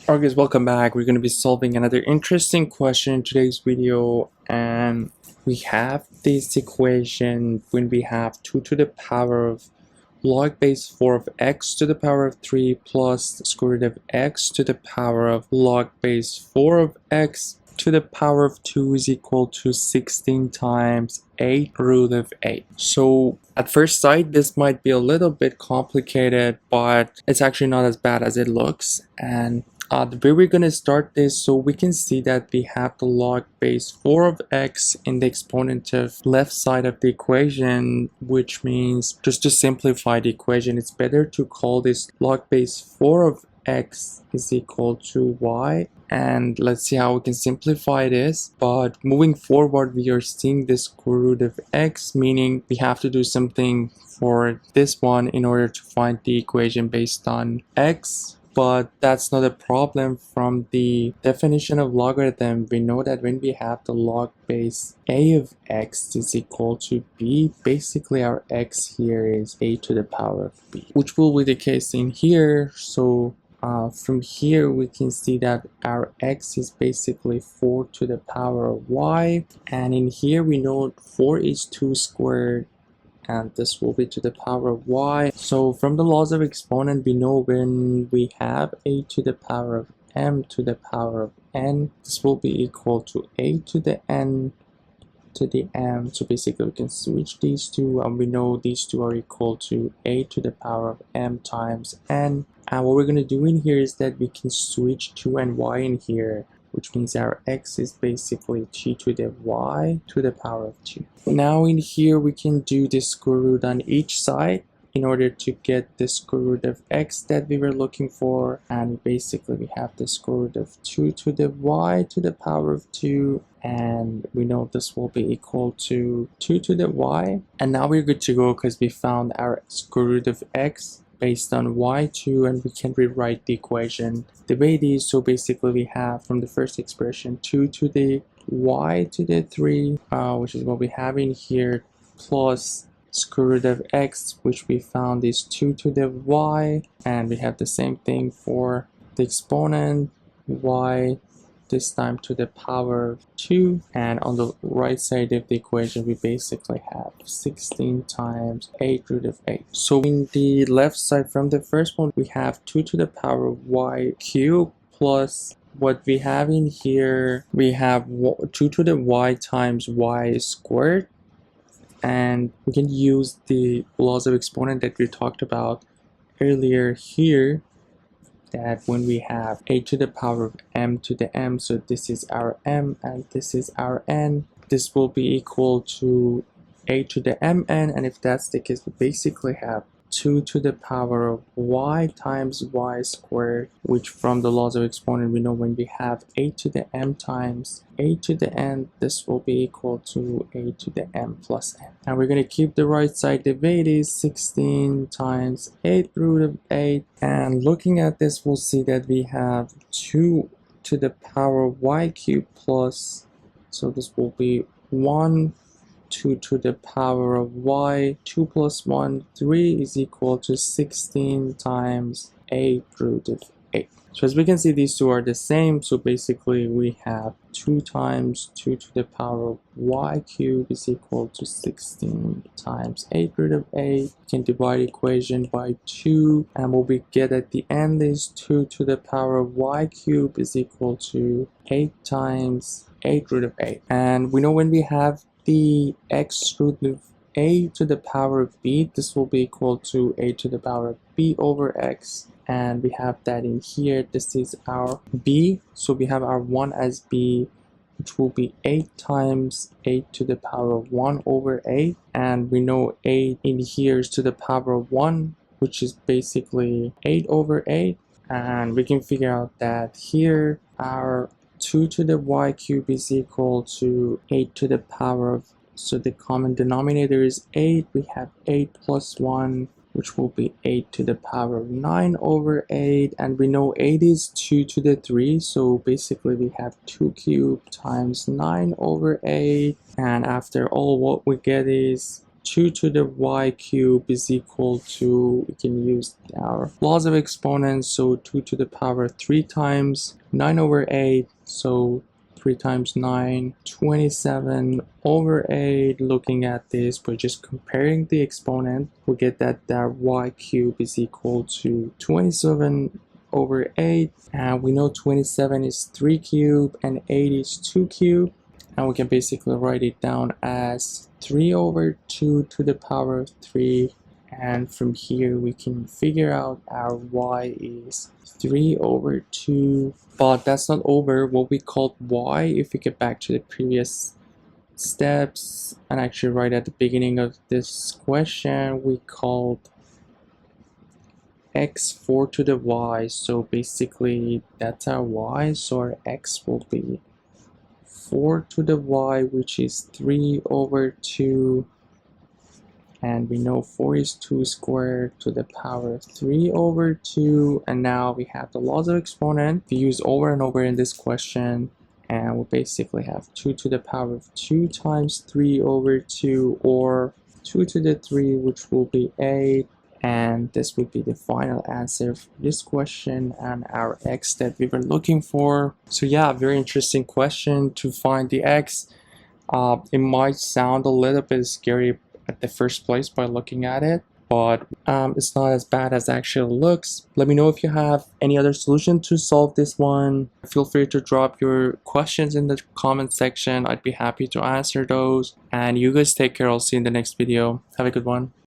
Alright guys, welcome back. We're going to be solving another interesting question in today's video, and we have this equation when we have 2 to the power of log base 4 of x to the power of 3 plus the square root of x to the power of log base 4 of x to the power of 2 is equal to 16 times 8 root of 8. So at first sight this might be a little bit complicated, but it's actually not as bad as it looks. And the way we're going to start this, so we can see that we have the log base 4 of x in the exponent of left side of the equation, which means just to simplify the equation, it's better to call this log base 4 of x is equal to y. And let's see how we can simplify this. But moving forward, we are seeing the square root of x, meaning we have to do something for this one in order to find the equation based on x. But that's not a problem. From the definition of logarithm, we know that when we have the log base a of x is equal to b, basically our x here is a to the power of b, which will be the case in here. So from here we can see that our x is basically 4 to the power of y, and in here we know 4 is 2 squared, and this will be to the power of y. So from the laws of exponent, we know when we have a to the power of m to the power of n, this will be equal to a to the n to the m. So basically we can switch these two, and we know these two are equal to a to the power of m times n. And what we're going to do in here is that we can switch 2 and y in here, which means our x is basically t to the y to the power of 2. Now in here we can do the square root on each side in order to get the square root of x that we were looking for, and basically we have the square root of 2 to the y to the power of 2, and we know this will be equal to 2 to the y. And now we're good to go because we found our square root of x based on y2, and we can rewrite the equation the way it is. So basically we have from the first expression 2 to the y to the 3, which is what we have in here, plus square root of x, which we found is 2 to the y, and we have the same thing for the exponent y, this time to the power of 2, and on the right side of the equation we basically have 16 times 8 root of 8. So in the left side from the first one we have 2 to the power of y cubed, plus what we have in here we have 2 to the y times y squared, and we can use the laws of exponent that we talked about earlier here, that when we have a to the power of m to the m, so this is our m and this is our n, this will be equal to a to the mn, and if that's the case we basically have 2 to the power of y times y squared, which from the laws of exponent we know when we have a to the m times a to the n, this will be equal to a to the m plus n. And we're going to keep the right side the way it is, 16 times 8 root of 8, and looking at this we'll see that we have 2 to the power of y cubed plus, so this will be 1 2 to the power of y, 2 plus 1, 3 is equal to 16 times 8 root of 8. So as we can see these two are the same, so basically we have 2 times 2 to the power of y cubed is equal to 16 times 8 root of 8. We can divide the equation by 2, and what we get at the end is 2 to the power of y cubed is equal to 8 times 8 root of 8. And we know when we have the x root of a to the power of b, this will be equal to a to the power of b over x, and we have that in here. This is our b, so we have our 1 as b, which will be 8 times 8 to the power of 1 over 8, and we know 8 in here is to the power of 1, which is basically 8 over 8, and we can figure out that here our 2 to the y cubed is equal to 8 to the power of, so the common denominator is 8, we have 8 plus 1, which will be 8 to the power of 9 over 8, and we know 8 is 2 to the 3, so basically we have 2 cubed times 9 over 8, and after all what we get is 2 to the y cube is equal to, we can use our laws of exponents, so 2 to the power 3 times 9 over 8, so 3 times 9, 27 over 8. Looking at this, by just comparing the exponent, we get that y cube is equal to 27 over 8, and we know 27 is 3 cube and 8 is 2 cube, and we can basically write it down as 3 over 2 to the power of 3, and from here we can figure out our y is 3 over 2, but that's not over what we called y. If we get back to the previous steps and actually right at the beginning of this question, we called x 4 to the y, so basically that's our y, so our x will be 4 to the y, which is 3 over 2, and we know 4 is 2 squared to the power of 3 over 2, and now we have the laws of exponent we use over and over in this question, and we basically have 2 to the power of 2 times 3 over 2, or 2 to the 3, which will be 8, and this would be the final answer for this question and our x that we were looking for. So yeah, very interesting question to find the x. It might sound a little bit scary at the first place by looking at it, but it's not as bad as it actually looks. Let me know if you have any other solution to solve this one. Feel free to drop your questions in the comment section. I'd be happy to answer those, and you guys take care. I'll see you in the next video. Have a good one.